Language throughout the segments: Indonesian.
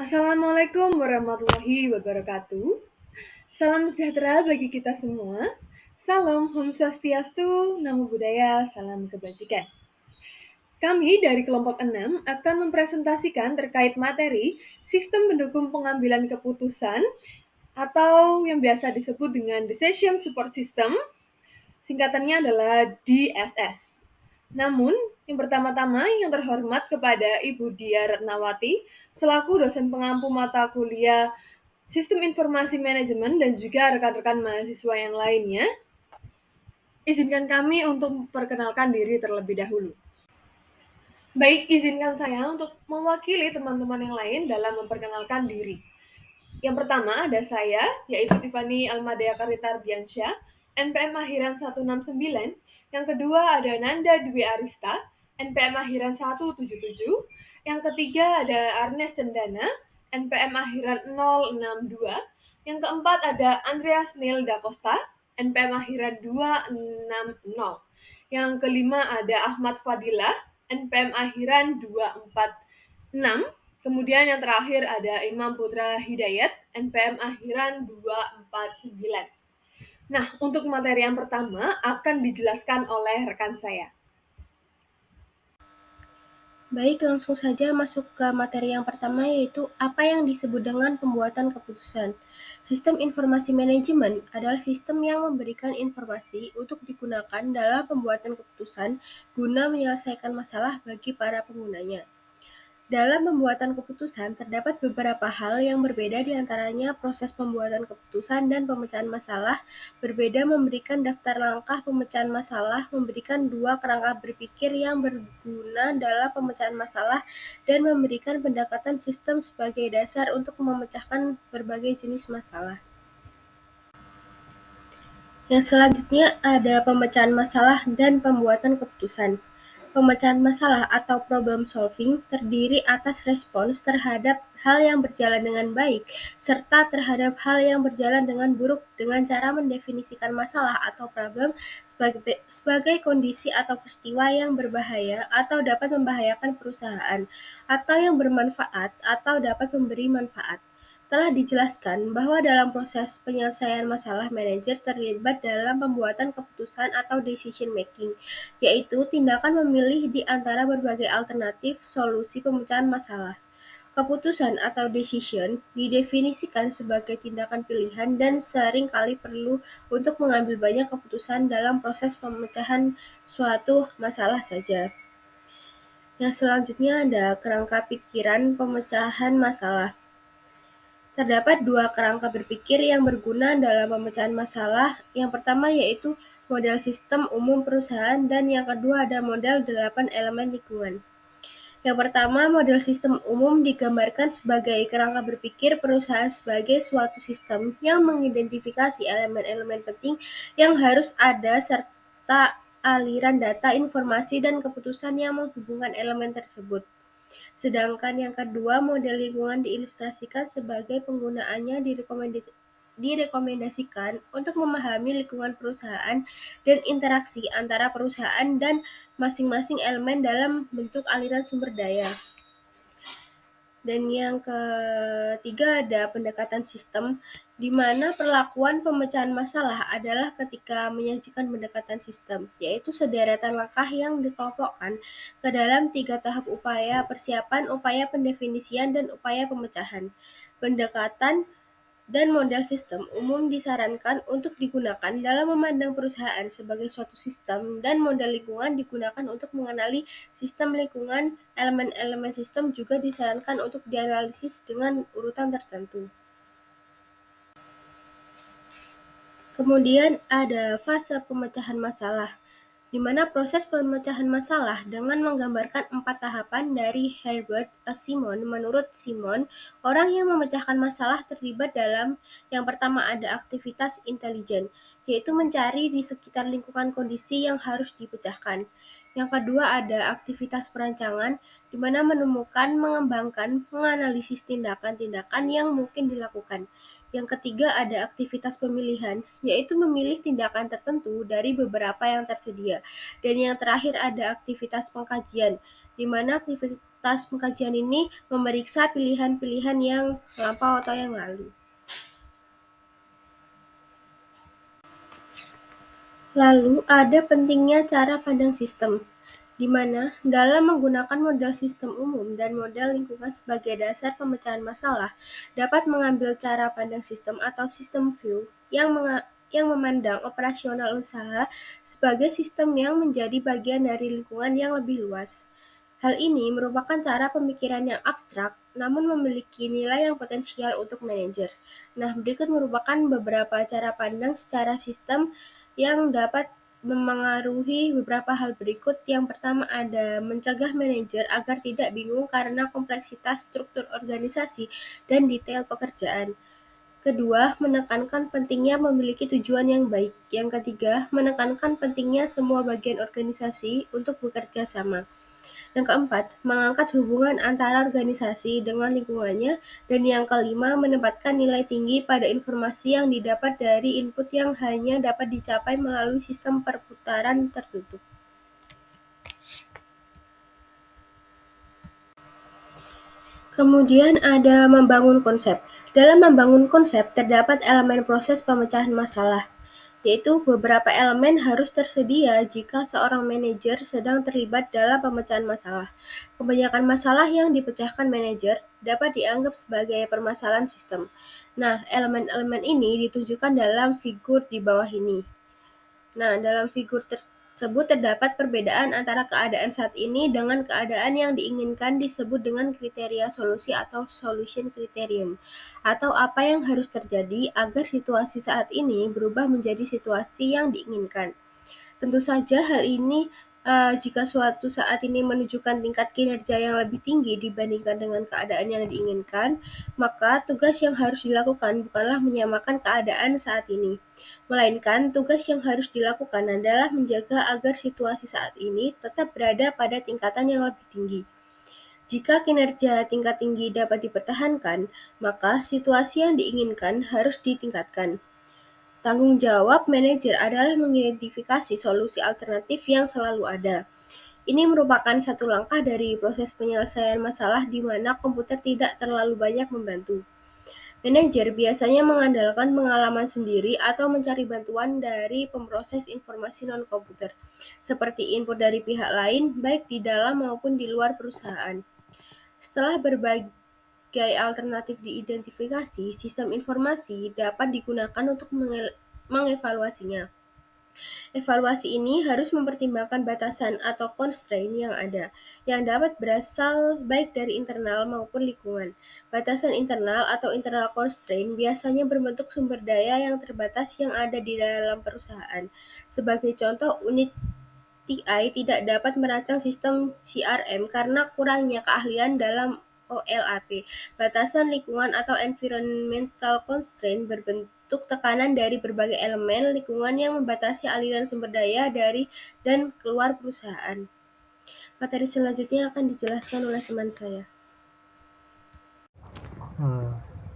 Assalamualaikum warahmatullahi wabarakatuh. Salam sejahtera bagi kita semua. Salam Om Swastiastu, Namo Buddhaya, salam kebajikan. Kami dari kelompok 6 akan mempresentasikan terkait materi sistem pendukung pengambilan keputusan atau yang biasa disebut dengan Decision Support System, singkatannya adalah DSS. Namun, yang pertama-tama yang terhormat kepada Ibu Dia Retnawati, selaku dosen pengampu mata kuliah Sistem Informasi Manajemen dan juga rekan-rekan mahasiswa yang lainnya, izinkan kami untuk memperkenalkan diri terlebih dahulu. Baik, izinkan saya untuk mewakili teman-teman yang lain dalam memperkenalkan diri. Yang pertama ada saya, yaitu Tiffany Almadea Karita Ardiansyah, NPM akhiran 169. Yang kedua ada Nanda Dwi Arista, NPM akhiran 177. Yang ketiga ada Arnes Cendana, NPM akhiran 062. Yang keempat ada Andreas Neil Da Costa, NPM akhiran 260. Yang kelima ada Ahmad Fadilah, NPM akhiran 246. Kemudian yang terakhir ada Imam Putra Hidayat, NPM akhiran 249. Nah, untuk materi yang pertama akan dijelaskan oleh rekan saya. Baik, langsung saja masuk ke materi yang pertama, yaitu apa yang disebut dengan pembuatan keputusan. Sistem informasi manajemen adalah sistem yang memberikan informasi untuk digunakan dalam pembuatan keputusan guna menyelesaikan masalah bagi para penggunanya. Dalam pembuatan keputusan, terdapat beberapa hal yang berbeda di antaranya proses pembuatan keputusan dan pemecahan masalah, berbeda memberikan daftar langkah pemecahan masalah, memberikan dua kerangka berpikir yang berguna dalam pemecahan masalah, dan memberikan pendekatan sistem sebagai dasar untuk memecahkan berbagai jenis masalah. Yang selanjutnya ada pemecahan masalah dan pembuatan keputusan. Pemecahan masalah atau problem solving terdiri atas respons terhadap hal yang berjalan dengan baik serta terhadap hal yang berjalan dengan buruk dengan cara mendefinisikan masalah atau problem sebagai kondisi atau peristiwa yang berbahaya atau dapat membahayakan perusahaan atau yang bermanfaat atau dapat memberi manfaat. Telah dijelaskan bahwa dalam proses penyelesaian masalah, manajer terlibat dalam pembuatan keputusan atau decision making, yaitu tindakan memilih di antara berbagai alternatif solusi pemecahan masalah. Keputusan atau decision didefinisikan sebagai tindakan pilihan dan sering kali perlu untuk mengambil banyak keputusan dalam proses pemecahan suatu masalah saja. Yang selanjutnya ada kerangka pikiran pemecahan masalah. Terdapat dua kerangka berpikir yang berguna dalam pemecahan masalah. Yang pertama yaitu model sistem umum perusahaan dan yang kedua ada model 8 elemen lingkungan. Yang pertama, model sistem umum digambarkan sebagai kerangka berpikir perusahaan sebagai suatu sistem yang mengidentifikasi elemen-elemen penting yang harus ada serta aliran data, informasi, dan keputusan yang menghubungkan elemen tersebut. Sedangkan yang kedua, model lingkungan diilustrasikan sebagai penggunaannya direkomendasikan untuk memahami lingkungan perusahaan dan interaksi antara perusahaan dan masing-masing elemen dalam bentuk aliran sumber daya. Dan yang ketiga ada pendekatan sistem, di mana perlakuan pemecahan masalah adalah ketika menyajikan pendekatan sistem, yaitu sederetan langkah yang dikelompokkan ke dalam 3 tahap upaya persiapan, upaya pendefinisian, dan upaya pemecahan. Pendekatan dan model sistem umum disarankan untuk digunakan dalam memandang perusahaan sebagai suatu sistem, dan model lingkungan digunakan untuk mengenali sistem lingkungan. Elemen-elemen sistem juga disarankan untuk dianalisis dengan urutan tertentu. Kemudian ada fase pemecahan masalah, di mana proses pemecahan masalah dengan menggambarkan 4 tahapan dari Herbert Simon. Menurut Simon, orang yang memecahkan masalah terlibat dalam yang pertama ada aktivitas intelijen, yaitu mencari di sekitar lingkungan kondisi yang harus dipecahkan. Yang kedua ada aktivitas perancangan, di mana menemukan, mengembangkan, menganalisis tindakan-tindakan yang mungkin dilakukan. Yang ketiga ada aktivitas pemilihan, yaitu memilih tindakan tertentu dari beberapa yang tersedia. Dan yang terakhir ada aktivitas pengkajian, di mana atas pengkajian ini memeriksa pilihan-pilihan yang melampau atau yang lalu. Lalu ada pentingnya cara pandang sistem, di mana dalam menggunakan model sistem umum dan model lingkungan sebagai dasar pemecahan masalah, dapat mengambil cara pandang sistem atau system view yang memandang operasional usaha sebagai sistem yang menjadi bagian dari lingkungan yang lebih luas. Hal ini merupakan cara pemikiran yang abstrak, namun memiliki nilai yang potensial untuk manajer. Nah, berikut merupakan beberapa cara pandang secara sistem yang dapat memengaruhi beberapa hal berikut. Yang pertama ada mencegah manajer agar tidak bingung karena kompleksitas struktur organisasi dan detail pekerjaan. Kedua, menekankan pentingnya memiliki tujuan yang baik. Yang ketiga, menekankan pentingnya semua bagian organisasi untuk bekerja sama. Yang keempat, mengangkat hubungan antara organisasi dengan lingkungannya. Dan yang kelima, menempatkan nilai tinggi pada informasi yang didapat dari input yang hanya dapat dicapai melalui sistem perputaran tertutup. Kemudian ada membangun konsep. Dalam membangun konsep, terdapat elemen proses pemecahan masalah, yaitu beberapa elemen harus tersedia jika seorang manajer sedang terlibat dalam pemecahan masalah. Kebanyakan masalah yang dipecahkan manajer dapat dianggap sebagai permasalahan sistem. Nah, elemen-elemen ini ditunjukkan dalam figur di bawah ini. Nah, dalam figur tersebut terdapat perbedaan antara keadaan saat ini dengan keadaan yang diinginkan disebut dengan kriteria solusi atau solution criterion, atau apa yang harus terjadi agar situasi saat ini berubah menjadi situasi yang diinginkan. Tentu saja hal ini jika suatu saat ini menunjukkan tingkat kinerja yang lebih tinggi dibandingkan dengan keadaan yang diinginkan, maka tugas yang harus dilakukan bukanlah menyamakan keadaan saat ini, melainkan tugas yang harus dilakukan adalah menjaga agar situasi saat ini tetap berada pada tingkatan yang lebih tinggi. Jika kinerja tingkat tinggi dapat dipertahankan, maka situasi yang diinginkan harus ditingkatkan. Tanggung jawab manajer adalah mengidentifikasi solusi alternatif yang selalu ada. Ini merupakan satu langkah dari proses penyelesaian masalah di mana komputer tidak terlalu banyak membantu. Manajer biasanya mengandalkan pengalaman sendiri atau mencari bantuan dari pemroses informasi non-komputer, seperti input dari pihak lain, baik di dalam maupun di luar perusahaan. Setelah berbagai alternatif diidentifikasi, sistem informasi dapat digunakan untuk mengevaluasinya. Evaluasi ini harus mempertimbangkan batasan atau constraint yang ada, yang dapat berasal baik dari internal maupun lingkungan. Batasan internal atau internal constraint biasanya berbentuk sumber daya yang terbatas yang ada di dalam perusahaan. Sebagai contoh, unit TI tidak dapat merancang sistem CRM karena kurangnya keahlian dalam OLAP. Batasan lingkungan atau environmental constraint berbentuk tekanan dari berbagai elemen lingkungan yang membatasi aliran sumber daya dari dan keluar perusahaan. Materi selanjutnya akan dijelaskan oleh teman saya.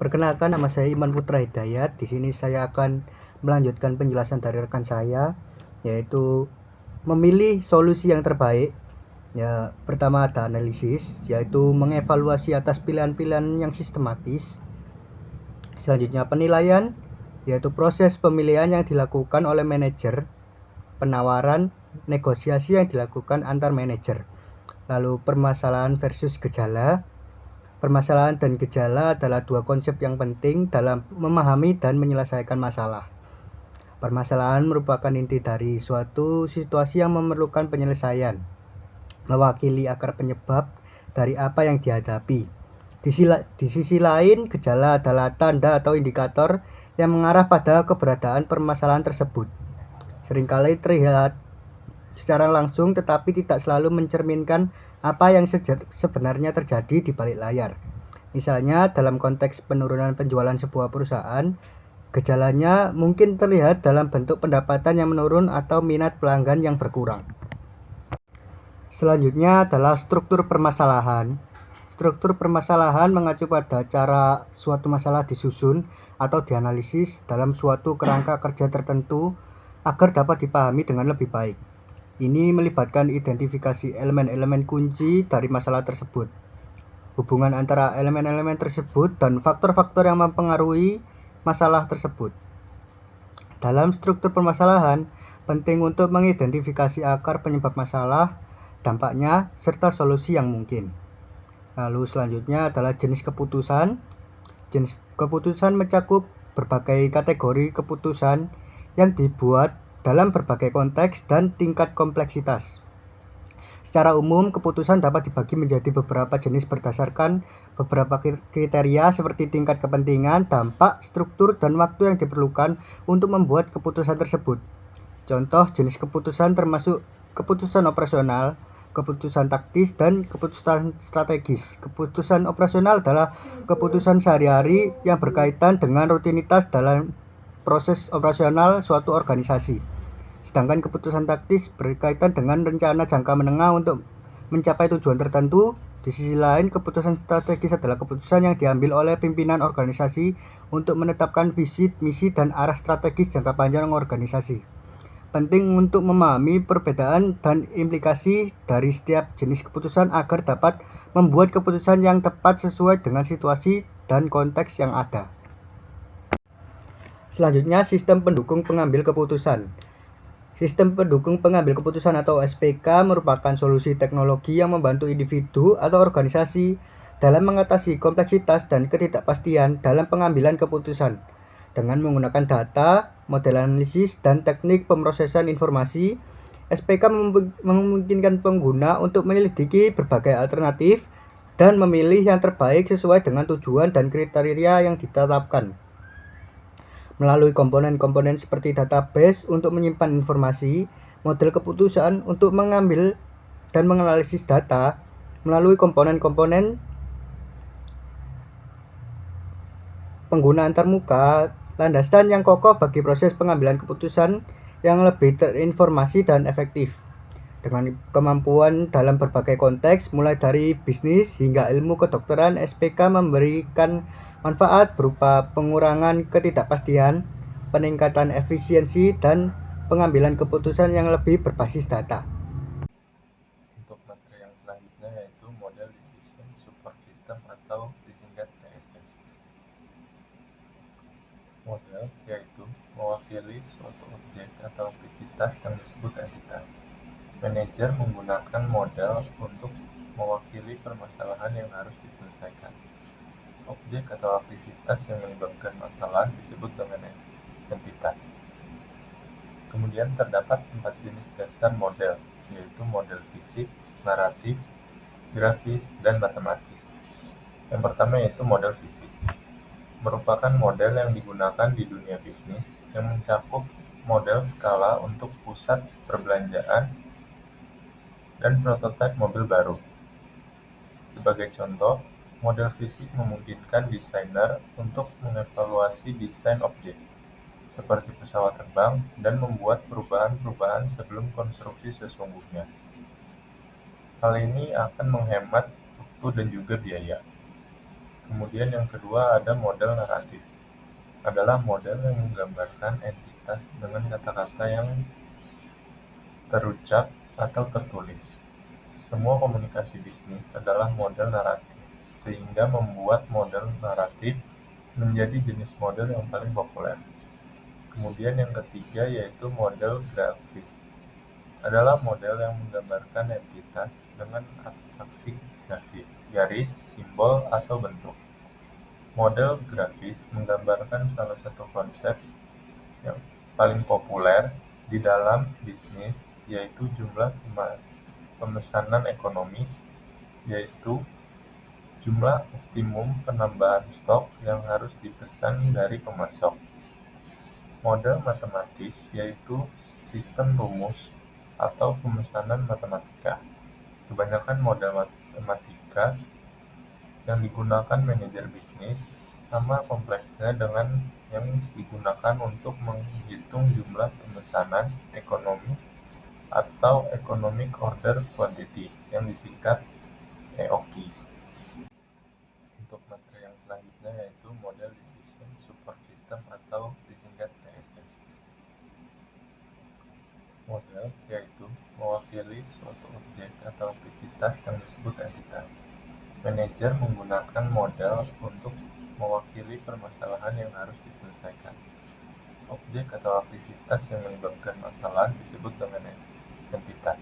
Perkenalkan, nama saya Iman Putra Hidayat. Di sini saya akan melanjutkan penjelasan dari rekan saya, yaitu memilih solusi yang terbaik. Ya, pertama ada analisis, yaitu mengevaluasi atas pilihan-pilihan yang sistematis. Selanjutnya penilaian, yaitu proses pemilihan yang dilakukan oleh manajer. Penawaran, negosiasi yang dilakukan antar manajer. Lalu permasalahan versus gejala. Permasalahan dan gejala adalah dua konsep yang penting dalam memahami dan menyelesaikan masalah. Permasalahan merupakan inti dari suatu situasi yang memerlukan penyelesaian, mewakili akar penyebab dari apa yang dihadapi. Di sisi lain, gejala adalah tanda atau indikator yang mengarah pada keberadaan permasalahan tersebut. Seringkali terlihat secara langsung tetapi tidak selalu mencerminkan apa yang sebenarnya terjadi di balik layar. Misalnya, dalam konteks penurunan penjualan sebuah perusahaan, gejalanya mungkin terlihat dalam bentuk pendapatan yang menurun atau minat pelanggan yang berkurang. Selanjutnya adalah struktur permasalahan. Struktur permasalahan mengacu pada cara suatu masalah disusun atau dianalisis dalam suatu kerangka kerja tertentu agar dapat dipahami dengan lebih baik. Ini melibatkan identifikasi elemen-elemen kunci dari masalah tersebut, hubungan antara elemen-elemen tersebut, dan faktor-faktor yang mempengaruhi masalah tersebut. Dalam struktur permasalahan, penting untuk mengidentifikasi akar penyebab masalah, dampaknya, serta solusi yang mungkin. Lalu selanjutnya adalah jenis keputusan. Jenis keputusan mencakup berbagai kategori keputusan yang dibuat dalam berbagai konteks dan tingkat kompleksitas. Secara umum, keputusan dapat dibagi menjadi beberapa jenis berdasarkan beberapa kriteria seperti tingkat kepentingan, dampak, struktur, dan waktu yang diperlukan untuk membuat keputusan tersebut. Contoh jenis keputusan termasuk keputusan operasional, keputusan taktis, dan keputusan strategis. Keputusan operasional adalah keputusan sehari-hari yang berkaitan dengan rutinitas dalam proses operasional suatu organisasi. Sedangkan keputusan taktis berkaitan dengan rencana jangka menengah untuk mencapai tujuan tertentu. Di sisi lain, keputusan strategis adalah keputusan yang diambil oleh pimpinan organisasi untuk menetapkan visi, misi, dan arah strategis jangka panjang organisasi. Penting untuk memahami perbedaan dan implikasi dari setiap jenis keputusan agar dapat membuat keputusan yang tepat sesuai dengan situasi dan konteks yang ada. Selanjutnya, sistem pendukung pengambil keputusan. Sistem pendukung pengambil keputusan atau SPK merupakan solusi teknologi yang membantu individu atau organisasi dalam mengatasi kompleksitas dan ketidakpastian dalam pengambilan keputusan. Dengan menggunakan data, model analisis, dan teknik pemrosesan informasi, SPK memungkinkan pengguna untuk menyelidiki berbagai alternatif dan memilih yang terbaik sesuai dengan tujuan dan kriteria yang ditetapkan. Melalui komponen-komponen seperti database untuk menyimpan informasi, model keputusan untuk mengambil dan menganalisis data, melalui komponen-komponen pengguna antarmuka, landasan yang kokoh bagi proses pengambilan keputusan yang lebih terinformasi dan efektif. Dengan kemampuan dalam berbagai konteks, mulai dari bisnis hingga ilmu kedokteran, SPK memberikan manfaat berupa pengurangan ketidakpastian, peningkatan efisiensi, dan pengambilan keputusan yang lebih berbasis data. Untuk materi yang selanjutnya yaitu model decision support system atau disingkat DSS. Model yaitu mewakili suatu objek atau aktivitas yang disebut entitas. Manajer menggunakan model untuk mewakili permasalahan yang harus diselesaikan. Objek atau aktivitas yang menyebabkan masalah disebut dengan entitas. Kemudian terdapat 4 jenis dasar model, yaitu model fisik, naratif, grafis, dan matematis. Yang pertama yaitu model fisik. Merupakan model yang digunakan di dunia bisnis yang mencakup model skala untuk pusat perbelanjaan dan prototipe mobil baru. Sebagai contoh, model fisik memungkinkan desainer untuk mengevaluasi desain objek, seperti pesawat terbang, dan membuat perubahan-perubahan sebelum konstruksi sesungguhnya. Hal ini akan menghemat waktu dan juga biaya. Kemudian yang kedua ada model naratif. Adalah model yang menggambarkan entitas dengan kata-kata yang terucap atau tertulis. Semua komunikasi bisnis adalah model naratif, sehingga membuat model naratif menjadi jenis model yang paling populer. Kemudian yang ketiga yaitu model grafis. Adalah model yang menggambarkan entitas dengan abstraksi grafis, garis, simbol, atau bentuk. Model grafis menggambarkan salah satu konsep yang paling populer di dalam bisnis, yaitu jumlah pemesanan ekonomis, yaitu jumlah optimum penambahan stok yang harus dipesan dari pemasok. Model matematis yaitu sistem rumus atau pemesanan matematika. Kebanyakan model matematika yang digunakan manajer bisnis sama kompleksnya dengan yang digunakan untuk menghitung jumlah pemesanan ekonomis atau Economic Order Quantity yang disingkat EOQ. Untuk materi yang selanjutnya yaitu model decision support system atau disingkat DSS. Model yaitu mewakili suatu objek atau aktivitas yang disebut entitas. Manajer menggunakan model untuk mewakili permasalahan yang harus diselesaikan. Objek atau aktivitas yang menyebabkan masalah disebut dengan entitas.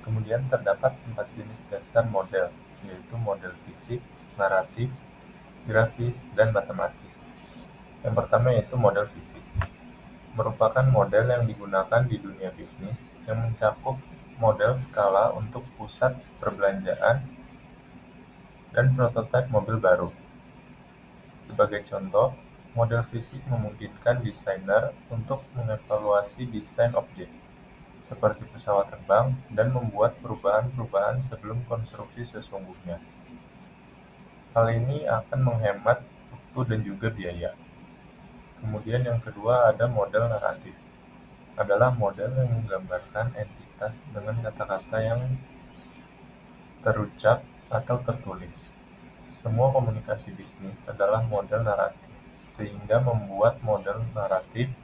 Kemudian terdapat 4 jenis dasar model, yaitu model fisik, naratif, grafis, dan matematis. Yang pertama yaitu model fisik. Merupakan model yang digunakan di dunia bisnis yang mencakup model skala untuk pusat perbelanjaan dan prototipe mobil baru. Sebagai contoh, model fisik memungkinkan desainer untuk mengevaluasi desain objek, seperti pesawat terbang, dan membuat perubahan-perubahan sebelum konstruksi sesungguhnya. Hal ini akan menghemat waktu dan juga biaya. Kemudian yang kedua ada model naratif. Adalah model yang menggambarkan entitas dengan kata-kata yang terucap atau tertulis. Semua komunikasi bisnis adalah model naratif, sehingga membuat model naratif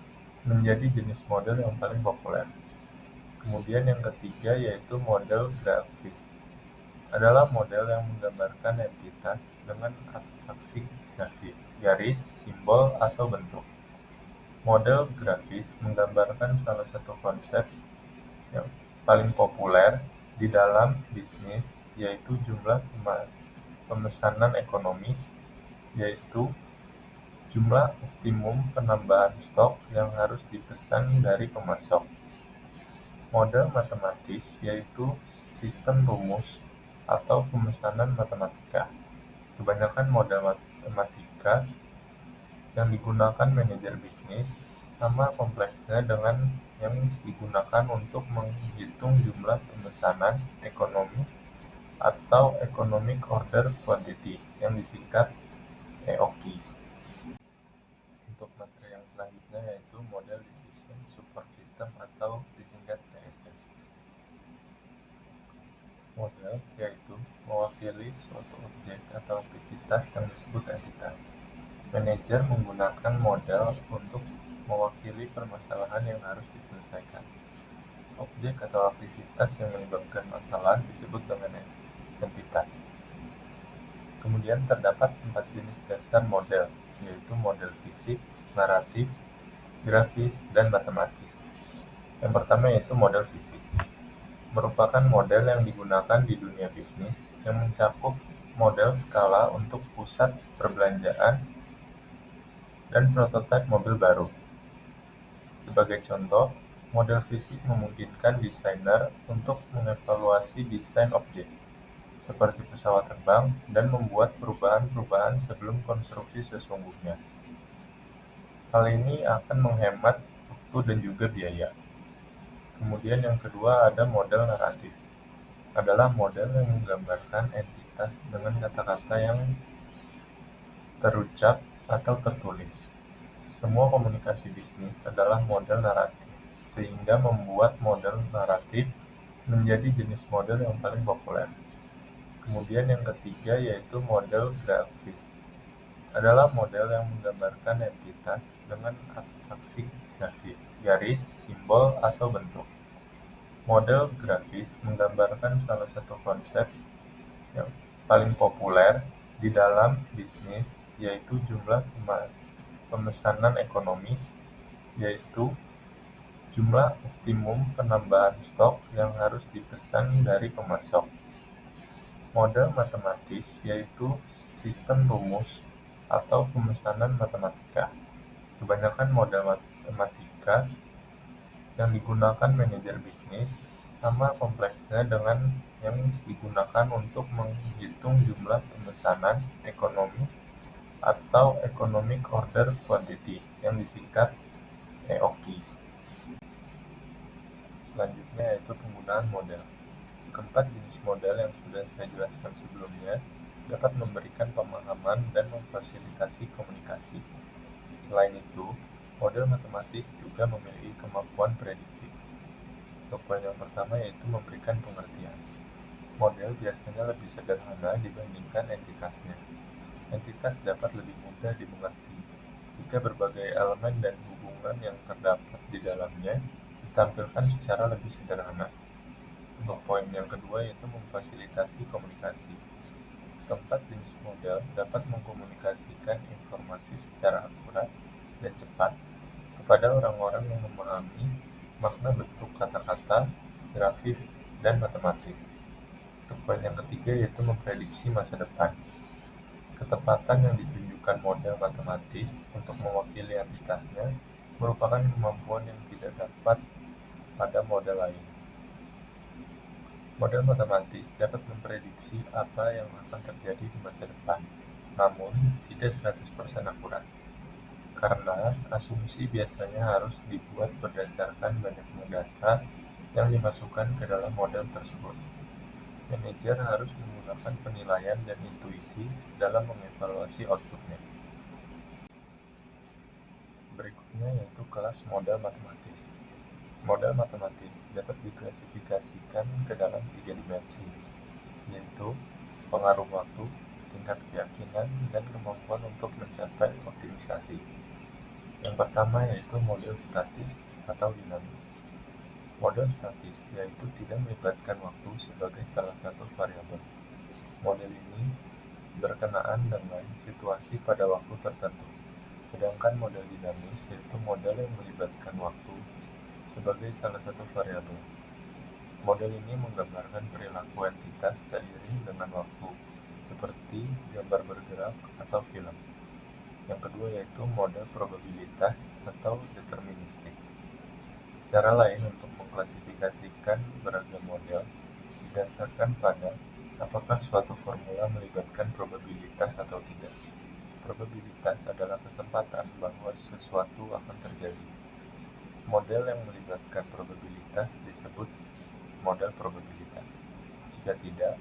menjadi jenis model yang paling populer. Kemudian yang ketiga yaitu model grafis. Adalah model yang menggambarkan entitas dengan abstraksi grafis, garis, simbol, atau bentuk. Model grafis menggambarkan salah satu konsep yang paling populer di dalam bisnis, yaitu jumlah pemesanan ekonomis, yaitu jumlah optimum penambahan stok yang harus dipesan dari pemasok. Model matematis yaitu sistem rumus atau pemesanan matematika. Kebanyakan model matematika yang digunakan manajer bisnis sama kompleksnya dengan yang digunakan untuk menghitung jumlah pemesanan ekonomis atau Economic Order Quantity yang disingkat EOQ. Untuk materi yang selanjutnya yaitu model Decision Support System atau disingkat DSS. Model yaitu mewakili suatu objek atau aktivitas yang disebut entitas. Manajer menggunakan model untuk mewakili permasalahan yang harus diselesaikan. Objek atau aktivitas yang menyebabkan masalah disebut dengan entitas. Kemudian terdapat 4 jenis dasar model, yaitu model fisik, naratif, grafis, dan matematis. Yang pertama yaitu model fisik. Merupakan model yang digunakan di dunia bisnis yang mencakup model skala untuk pusat perbelanjaan dan prototipe mobil baru. Sebagai contoh, model fisik memungkinkan desainer untuk mengevaluasi desain objek, seperti pesawat terbang, dan membuat perubahan-perubahan sebelum konstruksi sesungguhnya. Hal ini akan menghemat waktu dan juga biaya. Kemudian yang kedua ada model naratif. Adalah model yang menggambarkan entitas dengan kata-kata yang terucap atau tertulis. Semua komunikasi bisnis adalah model naratif, sehingga membuat model naratif menjadi jenis model yang paling populer. Kemudian yang ketiga yaitu model grafis. Adalah model yang menggambarkan entitas dengan abstraksi grafis, garis, simbol, atau bentuk. Model grafis menggambarkan salah satu konsep yang paling populer di dalam bisnis, yaitu jumlah pemesanan ekonomis, yaitu jumlah optimum penambahan stok yang harus dipesan dari pemasok. Model matematis yaitu sistem rumus atau pemesanan matematika. Kebanyakan model matematika yang digunakan manajer bisnis sama kompleksnya dengan yang digunakan untuk menghitung jumlah pemesanan ekonomis atau Economic Order Quantity yang disingkat EOQ. Selanjutnya yaitu penggunaan model. Keempat jenis model yang sudah saya jelaskan sebelumnya dapat memberikan pemahaman dan memfasilitasi komunikasi. Selain itu, model matematis juga memiliki kemampuan prediktif. Poin yang pertama yaitu memberikan pengertian. Model biasanya lebih sederhana dibandingkan entitasnya. Entitas dapat lebih mudah dimengerti jika berbagai elemen dan hubungan yang terdapat di dalamnya ditampilkan secara lebih sederhana. Untuk poin yang kedua yaitu memfasilitasi komunikasi. Keempat jenis model dapat mengkomunikasikan informasi secara akurat dan cepat kepada orang-orang yang memahami makna bentuk kata-kata, grafis, dan matematis. Untuk poin yang ketiga yaitu memprediksi masa depan. Ketepatan yang ditunjukkan model matematis untuk mewakili entitasnya merupakan kemampuan yang tidak dapat pada model lain. Model matematis dapat memprediksi apa yang akan terjadi di masa depan, namun tidak 100% akurat, karena asumsi biasanya harus dibuat berdasarkan banyaknya data yang dimasukkan ke dalam model tersebut. Manajer harus menggunakan penilaian dan intuisi dalam mengevaluasi outputnya. Berikutnya yaitu kelas model matematis. Model matematis dapat diklasifikasikan ke dalam 3 dimensi, yaitu pengaruh waktu, tingkat keyakinan, dan kemampuan untuk mencapai optimisasi. Yang pertama yaitu model statis atau dinamis. Model statis yaitu tidak melibatkan waktu sebagai salah satu variabel. Model ini berkenaan dengan situasi pada waktu tertentu. Sedangkan model dinamis yaitu model yang melibatkan waktu sebagai salah satu variabel. Model ini menggambarkan perilaku entitas seiring dengan waktu, seperti gambar bergerak atau film. Yang kedua yaitu model probabilitas atau deterministik. Cara lain untuk mengklasifikasikan beragam model didasarkan pada apakah suatu formula melibatkan probabilitas atau tidak. Probabilitas adalah kesempatan bahwa sesuatu akan terjadi. Model yang melibatkan probabilitas disebut model probabilitas. Jika tidak,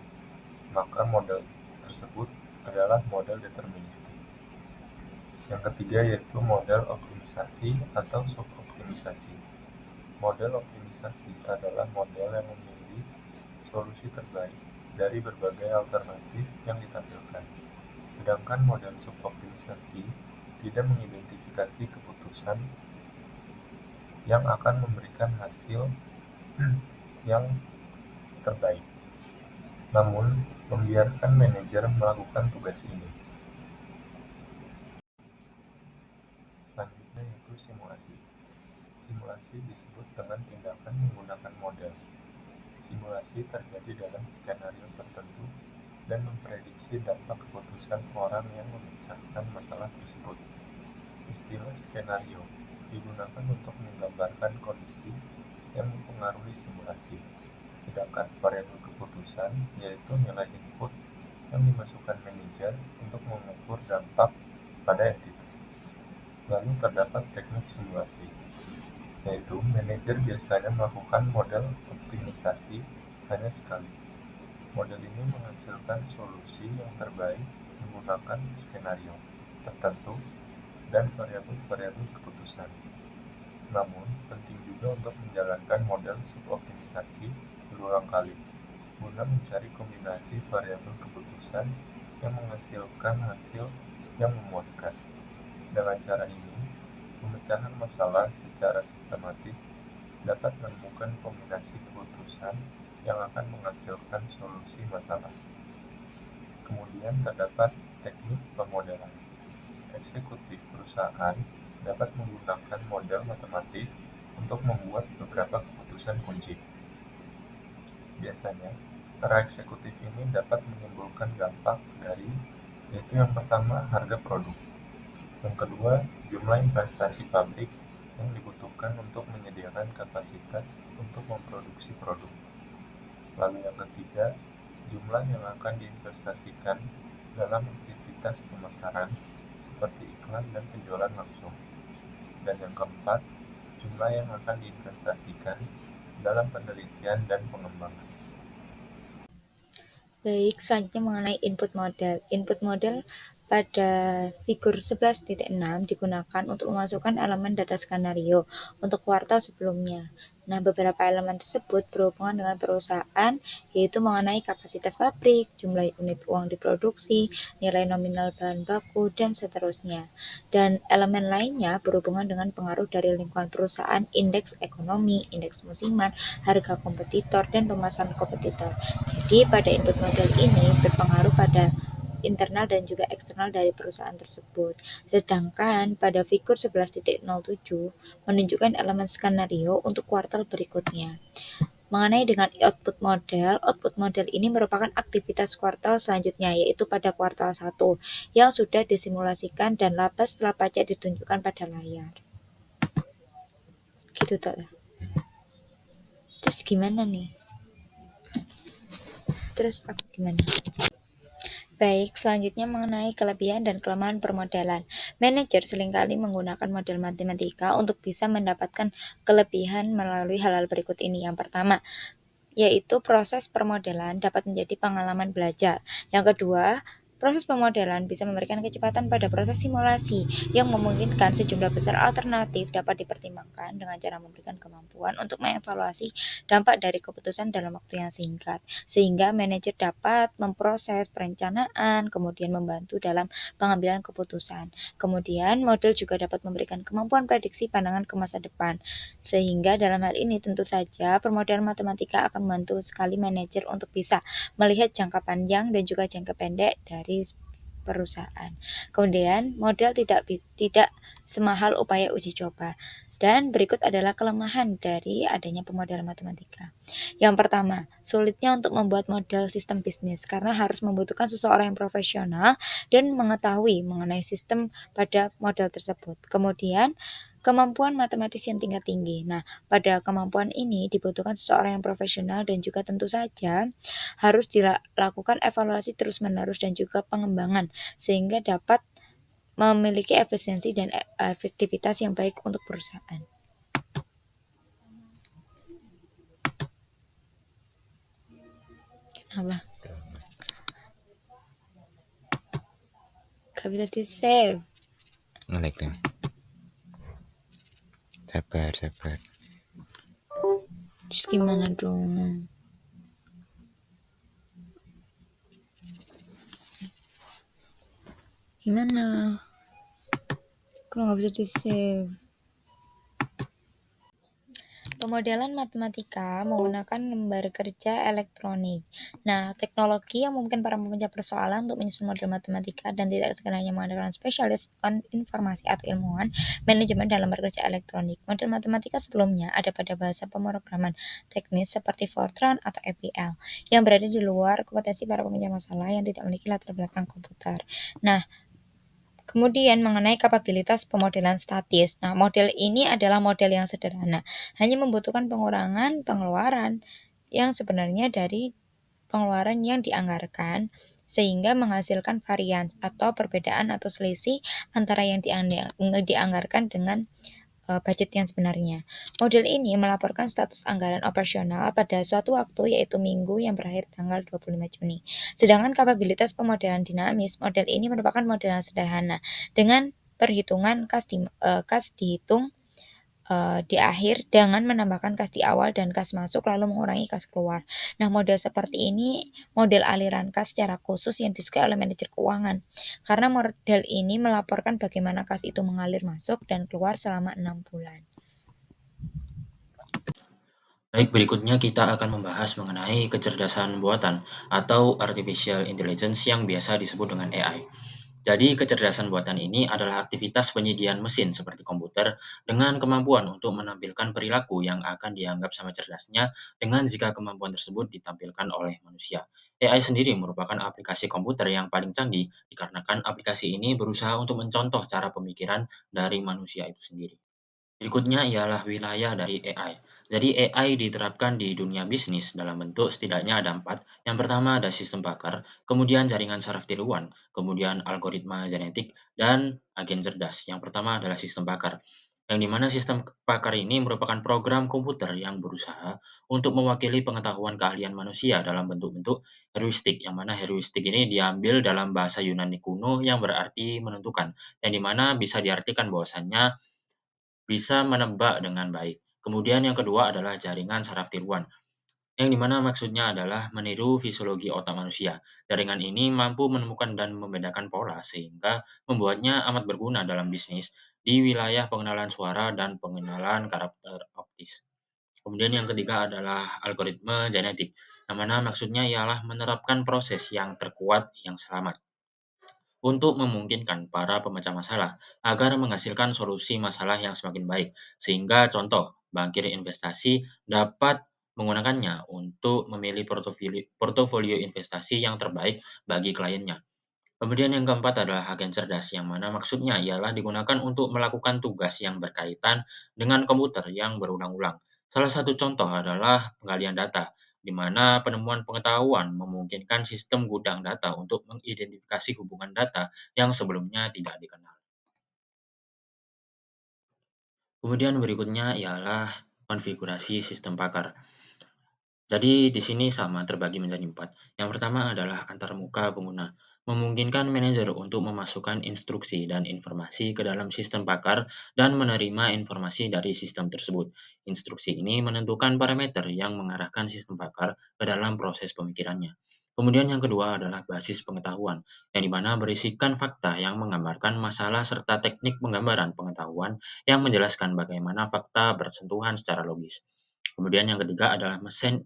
maka model tersebut adalah model deterministik. Yang ketiga yaitu model optimisasi atau suboptimisasi. Model optimisasi adalah model yang memilih solusi terbaik dari berbagai alternatif yang ditampilkan. Sedangkan model suboptimisasi tidak mengidentifikasi keputusan yang akan memberikan hasil yang terbaik, namun membiarkan manajer melakukan tugas ini. Selanjutnya yaitu simulasi. Simulasi disebut dengan tindakan menggunakan model. Simulasi terjadi dalam skenario tertentu dan memprediksi dampak keputusan orang yang memecahkan masalah tersebut. Istilah skenario digunakan untuk menggambarkan kondisi yang mempengaruhi simulasi, sedangkan variabel keputusan yaitu nilai input yang dimasukkan manajer untuk mengukur dampak pada entitas. Lalu terdapat teknik simulasi, yaitu manajer biasanya melakukan model optimisasi hanya sekali. Model ini menghasilkan solusi yang terbaik menggunakan skenario tertentu dan variabel-variabel keputusan. Namun, penting juga untuk menjalankan model suboptimisasi berulang kali, guna mencari kombinasi variabel keputusan yang menghasilkan hasil yang memuaskan. Dengan cara ini, pemecahan masalah secara sistematis dapat menemukan kombinasi keputusan yang akan menghasilkan solusi masalah. Kemudian terdapat teknik pemodelan. Eksekutif perusahaan dapat menggunakan model matematis untuk membuat beberapa keputusan kunci. Biasanya, para eksekutif ini dapat menimbulkan dampak dari, yaitu yang pertama harga produk, yang kedua jumlah investasi pabrik yang dibutuhkan untuk menyediakan kapasitas untuk memproduksi produk, lalu yang ketiga jumlah yang akan diinvestasikan dalam aktivitas pemasaran seperti iklan dan penjualan langsung, dan yang keempat jumlah yang akan diinvestasikan dalam penelitian dan pengembangan. Baik, selanjutnya mengenai input model. Input model pada figur 11.6 digunakan untuk memasukkan elemen data skenario untuk kuartal sebelumnya. Nah, beberapa elemen tersebut berhubungan dengan perusahaan, yaitu mengenai kapasitas pabrik, jumlah unit uang diproduksi, nilai nominal bahan baku, dan seterusnya. Dan elemen lainnya berhubungan dengan pengaruh dari lingkungan perusahaan, indeks ekonomi, indeks musiman, harga kompetitor, dan pemasaran kompetitor. Jadi, pada input model ini berpengaruh pada internal dan juga eksternal dari perusahaan tersebut. Sedangkan pada figur 11.07 menunjukkan elemen skenario untuk kuartal berikutnya. Mengenai dengan output model ini merupakan aktivitas kuartal selanjutnya, yaitu pada kuartal 1 yang sudah disimulasikan dan laba setelah pajak ditunjukkan pada layar. Gitu toh. Terus gimana nih? Terus apa gimana? Baik, selanjutnya mengenai kelebihan dan kelemahan permodalan. Manajer seringkali menggunakan model matematika untuk bisa mendapatkan kelebihan melalui hal-hal berikut ini. Yang pertama, yaitu proses permodelan dapat menjadi pengalaman belajar. Yang kedua, proses pemodelan bisa memberikan kecepatan pada proses simulasi yang memungkinkan sejumlah besar alternatif dapat dipertimbangkan dengan cara memberikan kemampuan untuk mengevaluasi dampak dari keputusan dalam waktu yang singkat, sehingga manajer dapat memproses perencanaan, kemudian membantu dalam pengambilan keputusan. Kemudian, model juga dapat memberikan kemampuan prediksi pandangan ke masa depan, sehingga dalam hal ini tentu saja permodalan matematika akan membantu sekali manajer untuk bisa melihat jangka panjang dan juga jangka pendek dari perusahaan. Kemudian model tidak semahal upaya uji coba. Dan berikut adalah kelemahan dari adanya pemodelan matematika. Yang pertama, sulitnya untuk membuat model sistem bisnis karena harus membutuhkan seseorang yang profesional dan mengetahui mengenai sistem pada model tersebut. Kemudian, kemampuan matematis yang tingkat tinggi. Nah, pada kemampuan ini dibutuhkan seseorang yang profesional dan juga tentu saja harus dilakukan evaluasi terus-menerus dan juga pengembangan sehingga dapat memiliki efisiensi dan efektivitas yang baik untuk perusahaan. Kenapa? Gak bisa di-save. Ngelag tuh. Sabar. Terus gimana dong? Gimana? Kalau nggak bisa di-save. Pemodelan matematika menggunakan lembar kerja elektronik. Nah, teknologi yang memungkinkan para pemecah persoalan untuk menyusun model matematika dan tidak sekedarnya mengandalkan spesialis informasi atau ilmuwan manajemen dalam lembar kerja elektronik. Model matematika sebelumnya ada pada bahasa pemrograman teknis seperti Fortran atau FPL yang berada di luar kompetensi para pemecah masalah yang tidak memiliki latar belakang komputer. Nah, kemudian mengenai kapabilitas pemodelan statis. Nah, model ini adalah model yang sederhana, hanya membutuhkan pengurangan pengeluaran yang sebenarnya dari pengeluaran yang dianggarkan sehingga menghasilkan varian atau perbedaan atau selisih antara yang dianggarkan dengan budget yang sebenarnya. Model ini melaporkan status anggaran operasional pada suatu waktu yaitu minggu yang berakhir tanggal 25 Juni. Sedangkan kapabilitas pemodelan dinamis, model ini merupakan model yang sederhana dengan perhitungan kas dihitung di akhir dengan menambahkan kas di awal dan kas masuk lalu mengurangi kas keluar. Nah, model seperti ini model aliran kas secara khusus yang disukai oleh manajer keuangan. Karena model ini melaporkan bagaimana kas itu mengalir masuk dan keluar selama 6 bulan. Baik, berikutnya kita akan membahas mengenai kecerdasan buatan atau artificial intelligence yang biasa disebut dengan AI. Jadi, kecerdasan buatan ini adalah aktivitas penyediaan mesin seperti komputer dengan kemampuan untuk menampilkan perilaku yang akan dianggap sama cerdasnya dengan jika kemampuan tersebut ditampilkan oleh manusia. AI sendiri merupakan aplikasi komputer yang paling canggih dikarenakan aplikasi ini berusaha untuk mencontoh cara pemikiran dari manusia itu sendiri. Berikutnya ialah wilayah dari AI. Jadi AI diterapkan di dunia bisnis dalam bentuk setidaknya ada 4. Yang pertama ada sistem pakar, kemudian jaringan saraf tiruan, kemudian algoritma genetik, dan agen cerdas. Yang pertama adalah sistem pakar. Yang dimana sistem pakar ini merupakan program komputer yang berusaha untuk mewakili pengetahuan keahlian manusia dalam bentuk-bentuk heuristik, yang mana heuristik ini diambil dalam bahasa Yunani kuno yang berarti menentukan, yang dimana bisa diartikan bahwasannya bisa menebak dengan baik. Kemudian yang kedua adalah jaringan saraf tiruan, yang dimana maksudnya adalah meniru fisiologi otak manusia. Jaringan ini mampu menemukan dan membedakan pola sehingga membuatnya amat berguna dalam bisnis di wilayah pengenalan suara dan pengenalan karakter optis. Kemudian yang ketiga adalah algoritma genetik, yang mana maksudnya ialah menerapkan proses yang terkuat yang selamat untuk memungkinkan para pemecah masalah agar menghasilkan solusi masalah yang semakin baik, sehingga contoh, bankir investasi dapat menggunakannya untuk memilih portofolio investasi yang terbaik bagi kliennya. Kemudian yang keempat adalah agen cerdas, yang mana maksudnya ialah digunakan untuk melakukan tugas yang berkaitan dengan komputer yang berulang-ulang. Salah satu contoh adalah penggalian data, di mana penemuan pengetahuan memungkinkan sistem gudang data untuk mengidentifikasi hubungan data yang sebelumnya tidak dikenal. Kemudian berikutnya ialah konfigurasi sistem pakar. Jadi di sini sama terbagi menjadi 4. Yang pertama adalah antarmuka pengguna, memungkinkan manajer untuk memasukkan instruksi dan informasi ke dalam sistem pakar dan menerima informasi dari sistem tersebut. Instruksi ini menentukan parameter yang mengarahkan sistem pakar ke dalam proses pemikirannya. Kemudian yang kedua adalah basis pengetahuan, yang dimana berisikan fakta yang menggambarkan masalah serta teknik penggambaran pengetahuan yang menjelaskan bagaimana fakta bersentuhan secara logis. Kemudian yang ketiga adalah mesin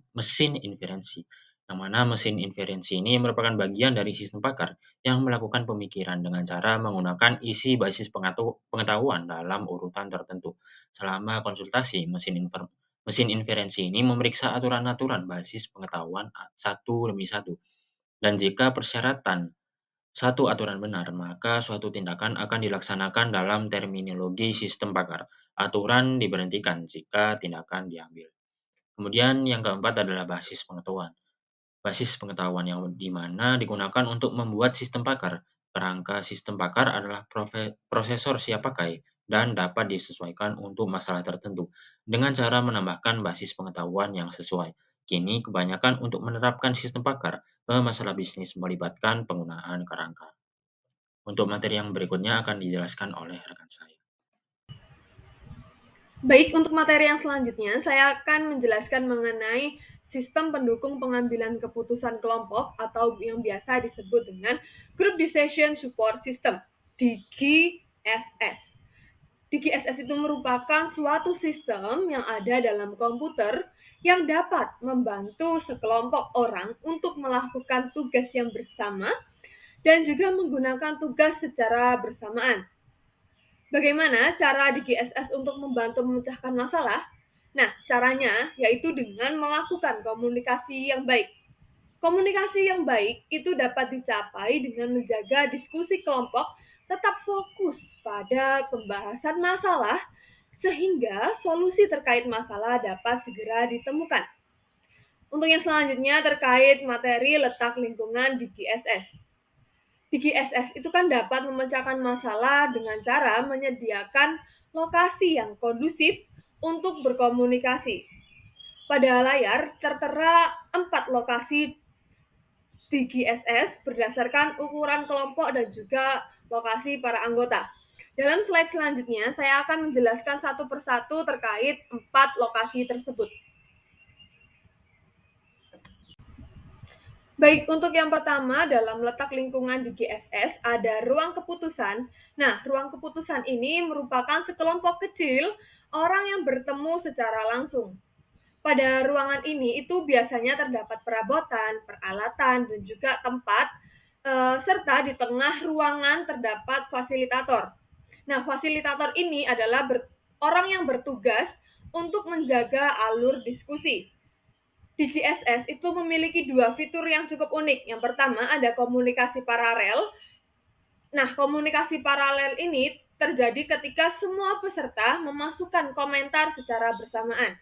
inferensi, yang mana mesin inferensi ini merupakan bagian dari sistem pakar yang melakukan pemikiran dengan cara menggunakan isi basis pengetahuan dalam urutan tertentu. Selama konsultasi, mesin inferensi ini memeriksa aturan-aturan basis pengetahuan satu demi satu. Dan jika persyaratan satu aturan benar, maka suatu tindakan akan dilaksanakan dalam terminologi sistem pakar. Aturan diberhentikan jika tindakan diambil. Kemudian yang keempat adalah basis pengetahuan. Basis pengetahuan yang di mana digunakan untuk membuat sistem pakar. Kerangka sistem pakar adalah prosesor siap pakai dan dapat disesuaikan untuk masalah tertentu dengan cara menambahkan basis pengetahuan yang sesuai. Kini kebanyakan untuk menerapkan sistem pakar ke masalah bisnis melibatkan penggunaan kerangka. Untuk materi yang berikutnya akan dijelaskan oleh rekan saya. Baik, untuk materi yang selanjutnya, saya akan menjelaskan mengenai sistem pendukung pengambilan keputusan kelompok atau yang biasa disebut dengan Group Decision Support System, DGSS. DGSS itu merupakan suatu sistem yang ada dalam komputer yang dapat membantu sekelompok orang untuk melakukan tugas yang bersama dan juga menggunakan tugas secara bersamaan. Bagaimana cara DGSS untuk membantu memecahkan masalah? Nah, caranya yaitu dengan melakukan komunikasi yang baik. Komunikasi yang baik itu dapat dicapai dengan menjaga diskusi kelompok tetap fokus pada pembahasan masalah sehingga solusi terkait masalah dapat segera ditemukan. Untuk yang selanjutnya terkait materi letak lingkungan DGSS. DGSS itu kan dapat memecahkan masalah dengan cara menyediakan lokasi yang kondusif untuk berkomunikasi. Pada layar tertera 4 lokasi DGSS berdasarkan ukuran kelompok dan juga lokasi para anggota. Dalam slide selanjutnya, saya akan menjelaskan satu persatu terkait 4 lokasi tersebut. Baik, untuk yang pertama dalam letak lingkungan di GSS ada ruang keputusan. Nah, ruang keputusan ini merupakan sekelompok kecil orang yang bertemu secara langsung. Pada ruangan ini itu biasanya terdapat perabotan, peralatan, dan juga tempat, serta di tengah ruangan terdapat fasilitator. Nah, fasilitator ini adalah orang yang bertugas untuk menjaga alur diskusi. DGSS itu memiliki 2 fitur yang cukup unik. Yang pertama ada komunikasi paralel. Nah, komunikasi paralel ini terjadi ketika semua peserta memasukkan komentar secara bersamaan.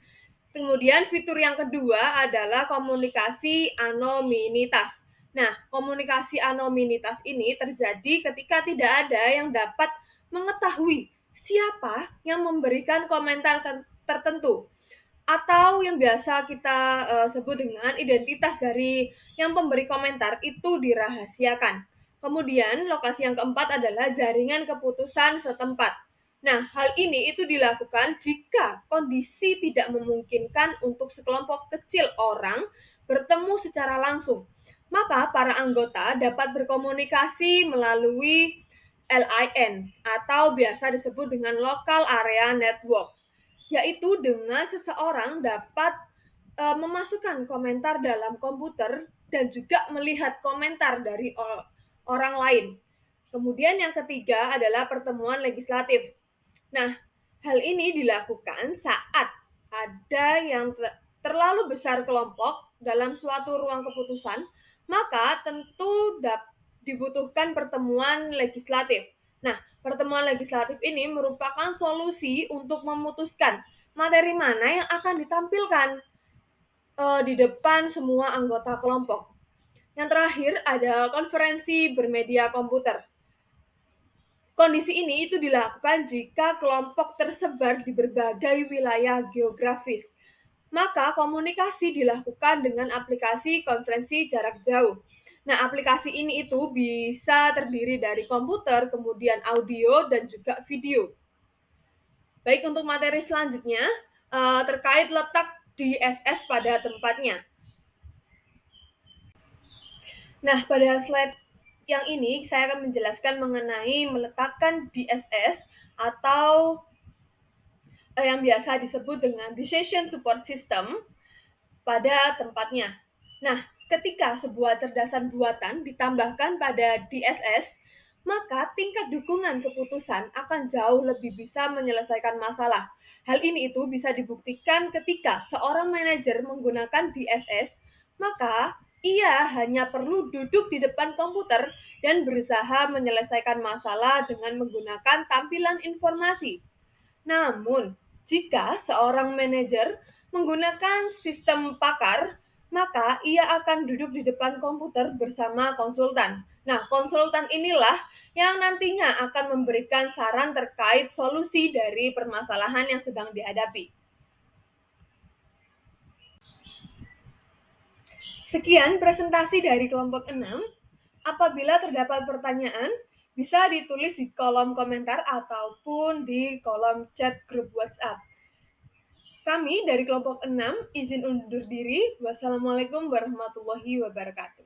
Kemudian fitur yang kedua adalah komunikasi anonimitas. Nah, komunikasi anonimitas ini terjadi ketika tidak ada yang dapat mengetahui siapa yang memberikan komentar tertentu atau yang biasa kita sebut dengan identitas dari yang pemberi komentar itu dirahasiakan. Kemudian lokasi yang keempat adalah jaringan keputusan setempat. Nah, hal ini itu dilakukan jika kondisi tidak memungkinkan untuk sekelompok kecil orang bertemu secara langsung. Maka para anggota dapat berkomunikasi melalui LIN atau biasa disebut dengan Local Area Network, yaitu dengan seseorang dapat memasukkan komentar dalam komputer dan juga melihat komentar dari orang lain. Kemudian yang ketiga adalah pertemuan legislatif. Nah, hal ini dilakukan saat ada yang terlalu besar kelompok dalam suatu ruang keputusan, maka tentu dibutuhkan pertemuan legislatif. Nah, pertemuan legislatif ini merupakan solusi untuk memutuskan materi mana yang akan ditampilkan di depan semua anggota kelompok. Yang terakhir ada konferensi bermedia komputer. Kondisi ini itu dilakukan jika kelompok tersebar di berbagai wilayah geografis. Maka komunikasi dilakukan dengan aplikasi konferensi jarak jauh. Nah, aplikasi ini itu bisa terdiri dari komputer, kemudian audio, dan juga video. Baik, untuk materi selanjutnya, terkait letak DSS pada tempatnya. Nah, pada slide yang ini saya akan menjelaskan mengenai meletakkan DSS atau yang biasa disebut dengan Decision Support System pada tempatnya. Nah, ketika sebuah cerdasan buatan ditambahkan pada DSS, maka tingkat dukungan keputusan akan jauh lebih bisa menyelesaikan masalah. Hal ini itu bisa dibuktikan ketika seorang manajer menggunakan DSS, maka ia hanya perlu duduk di depan komputer dan berusaha menyelesaikan masalah dengan menggunakan tampilan informasi. Namun, jika seorang manajer menggunakan sistem pakar, maka ia akan duduk di depan komputer bersama konsultan. Nah, konsultan inilah yang nantinya akan memberikan saran terkait solusi dari permasalahan yang sedang dihadapi. Sekian presentasi dari kelompok 6. Apabila terdapat pertanyaan, bisa ditulis di kolom komentar ataupun di kolom chat grup WhatsApp. Kami dari kelompok 6 izin undur diri. Wassalamualaikum warahmatullahi wabarakatuh.